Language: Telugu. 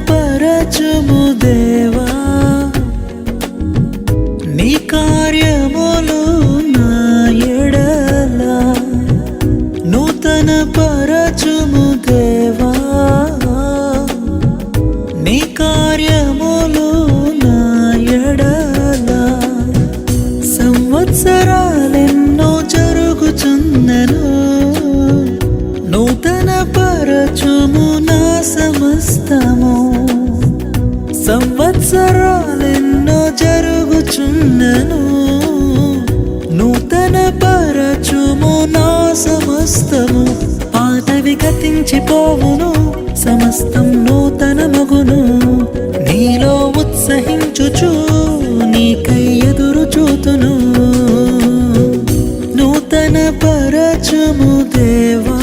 పరచుము దేవా నీ కార్యములు నా ఎడల నూతన పరచుము దేవా నీ కార్యములు నా ఎడల సంవత్సరాలెన్నో జరుగుచున్నను నూతన పరచుము నా సమస్తము సంవత్సరాలెన్నో జరుగుచున్నను నూతన పరచుము నా సమస్తము పాతవి గతించిపోవును సమస్తం నూతనమగును నీలో ఉత్సహించుచు నీకై ఎదురు చూతును నూతన పరచుము దేవా